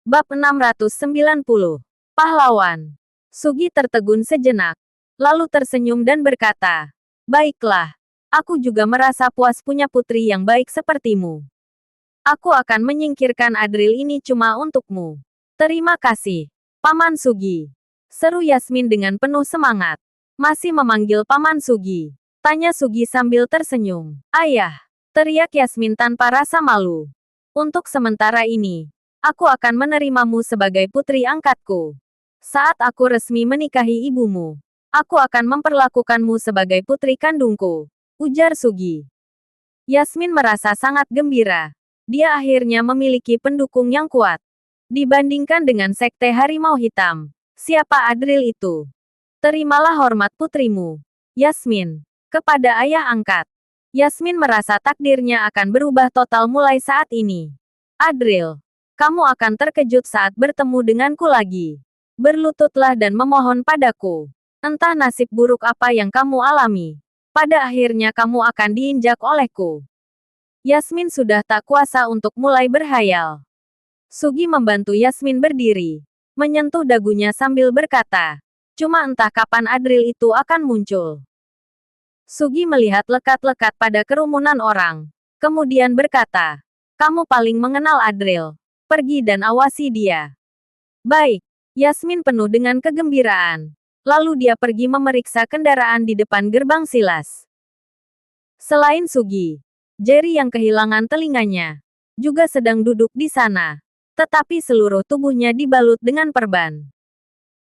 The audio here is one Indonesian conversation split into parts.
Bab 690. Pahlawan. Sugi tertegun sejenak, lalu tersenyum dan berkata, "Baiklah, aku juga merasa puas punya putri yang baik sepertimu. Aku akan menyingkirkan Adril ini cuma untukmu." "Terima kasih, Paman Sugi," seru Yasmin dengan penuh semangat. "Masih memanggil Paman Sugi?" tanya Sugi sambil tersenyum. "Ayah," teriak Yasmin tanpa rasa malu. "Untuk sementara ini, aku akan menerimamu sebagai putri angkatku. Saat aku resmi menikahi ibumu, aku akan memperlakukanmu sebagai putri kandungku," ujar Sugi. Yasmin merasa sangat gembira. Dia akhirnya memiliki pendukung yang kuat. Dibandingkan dengan Sekte Harimau Hitam, siapa Adril itu? "Terimalah hormat putrimu, Yasmin, kepada ayah angkat." Yasmin merasa takdirnya akan berubah total mulai saat ini. "Adril, kamu akan terkejut saat bertemu denganku lagi. Berlututlah dan memohon padaku. Entah nasib buruk apa yang kamu alami, pada akhirnya kamu akan diinjak olehku." Yasmin sudah tak kuasa untuk mulai berhayal. Sugi membantu Yasmin berdiri, menyentuh dagunya sambil berkata, "Cuma entah kapan Adril itu akan muncul." Sugi melihat lekat-lekat pada kerumunan orang, kemudian berkata, "Kamu paling mengenal Adril. Pergi dan awasi dia." "Baik." Yasmin penuh dengan kegembiraan. Lalu dia pergi memeriksa kendaraan di depan gerbang Silas. Selain Sugi, Jerry yang kehilangan telinganya juga sedang duduk di sana. Tetapi seluruh tubuhnya dibalut dengan perban.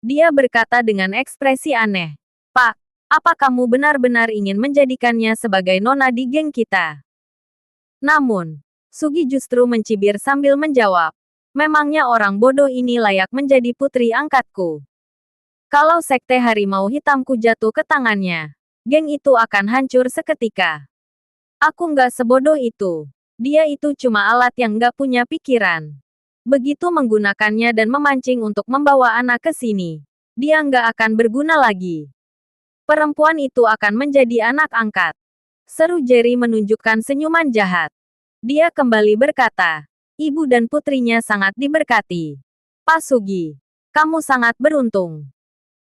Dia berkata dengan ekspresi aneh, "Pak, apa kamu benar-benar ingin menjadikannya sebagai nona di geng kita?" Namun, Sugi justru mencibir sambil menjawab, "Memangnya orang bodoh ini layak menjadi putri angkatku? Kalau Sekte Harimau Hitamku jatuh ke tangannya, geng itu akan hancur seketika. Aku nggak sebodoh itu. Dia itu cuma alat yang nggak punya pikiran. Begitu menggunakannya dan memancing untuk membawa anak ke sini, dia nggak akan berguna lagi. Perempuan itu akan menjadi anak angkat." Seru Jerry menunjukkan senyuman jahat. Dia kembali berkata, "Ibu dan putrinya sangat diberkati. Pak Sugi, kamu sangat beruntung."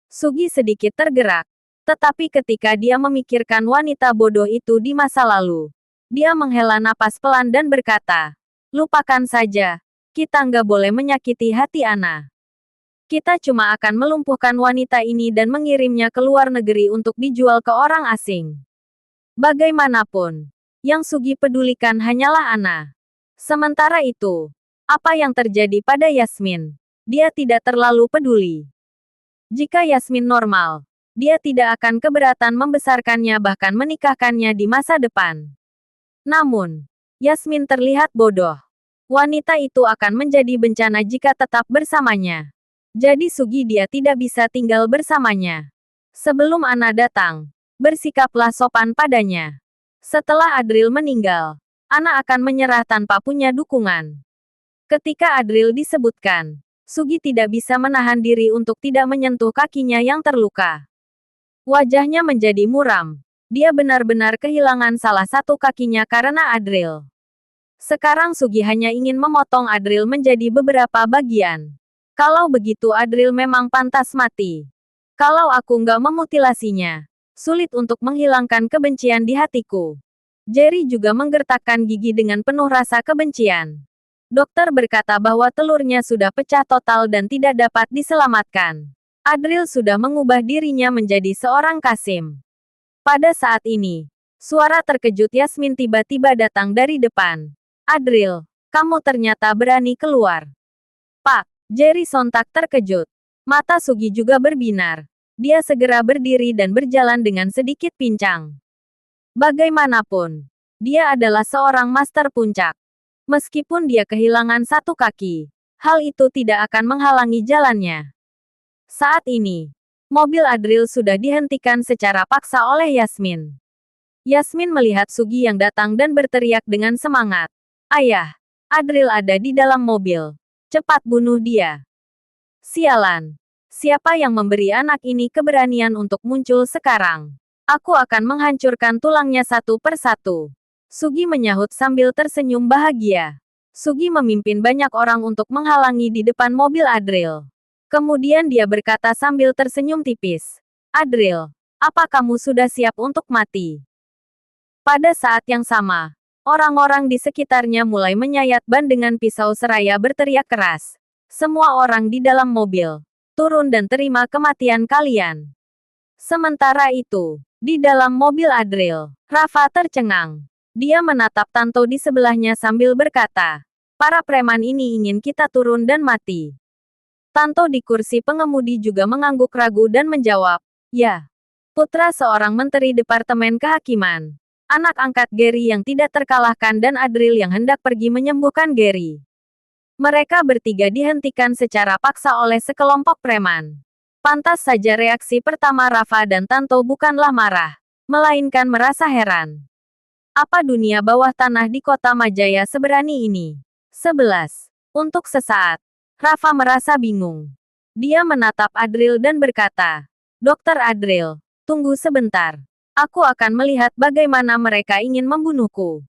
Sugi sedikit tergerak. Tetapi ketika dia memikirkan wanita bodoh itu di masa lalu, dia menghela napas pelan dan berkata, "Lupakan saja. Kita nggak boleh menyakiti hati Ana. Kita cuma akan melumpuhkan wanita ini dan mengirimnya ke luar negeri untuk dijual ke orang asing." Bagaimanapun, yang Sugi pedulikan hanyalah Ana. Sementara itu, apa yang terjadi pada Yasmin, dia tidak terlalu peduli. Jika Yasmin normal, dia tidak akan keberatan membesarkannya bahkan menikahkannya di masa depan. Namun, Yasmin terlihat bodoh. Wanita itu akan menjadi bencana jika tetap bersamanya. Jadi Sugi dia tidak bisa tinggal bersamanya. Sebelum Ana datang, bersikaplah sopan padanya. Setelah Adril meninggal, Ana akan menyerah tanpa punya dukungan. Ketika Adril disebutkan, Sugi tidak bisa menahan diri untuk tidak menyentuh kakinya yang terluka. Wajahnya menjadi muram. Dia benar-benar kehilangan salah satu kakinya karena Adril. Sekarang Sugi hanya ingin memotong Adril menjadi beberapa bagian. Kalau begitu Adril memang pantas mati. Kalau aku nggak memutilasinya, sulit untuk menghilangkan kebencian di hatiku. Jerry juga menggertakkan gigi dengan penuh rasa kebencian. Dokter berkata bahwa telurnya sudah pecah total dan tidak dapat diselamatkan. Adril sudah mengubah dirinya menjadi seorang Kasim. Pada saat ini, suara terkejut Yasmin tiba-tiba datang dari depan. "Adril, kamu ternyata berani keluar." "Pak." Jerry sontak terkejut. Mata Sugi juga berbinar. Dia segera berdiri dan berjalan dengan sedikit pincang. Bagaimanapun, dia adalah seorang master puncak. Meskipun dia kehilangan satu kaki, hal itu tidak akan menghalangi jalannya. Saat ini, mobil Adril sudah dihentikan secara paksa oleh Yasmin. Yasmin melihat Sugi yang datang dan berteriak dengan semangat, "Ayah, Adril ada di dalam mobil. Cepat bunuh dia." "Sialan. Siapa yang memberi anak ini keberanian untuk muncul sekarang? Aku akan menghancurkan tulangnya satu persatu." Sugi menyahut sambil tersenyum bahagia. Sugi memimpin banyak orang untuk menghalangi di depan mobil Adril. Kemudian dia berkata sambil tersenyum tipis. Adril, apa kamu sudah siap untuk mati? Pada saat yang sama, orang-orang di sekitarnya mulai menyayat ban dengan pisau seraya berteriak keras. Semua orang di dalam mobil, turun dan terima kematian kalian. Sementara itu, di dalam mobil Adril, Rafa tercengang. Dia menatap Tanto di sebelahnya sambil berkata, para preman ini ingin kita turun dan mati. Tanto di kursi pengemudi juga mengangguk ragu dan menjawab, ya. Putra seorang menteri Departemen Kehakiman. Anak angkat Gary yang tidak terkalahkan dan Adril yang hendak pergi menyembuhkan Gary. Mereka bertiga dihentikan secara paksa oleh sekelompok preman. Pantas saja reaksi pertama Rafa dan Tanto bukanlah marah, melainkan merasa heran. Apa dunia bawah tanah di kota Majaya seberani ini? 11. Untuk sesaat, Rafa merasa bingung. Dia menatap Adril dan berkata, Dokter Adril, tunggu sebentar. Aku akan melihat bagaimana mereka ingin membunuhku.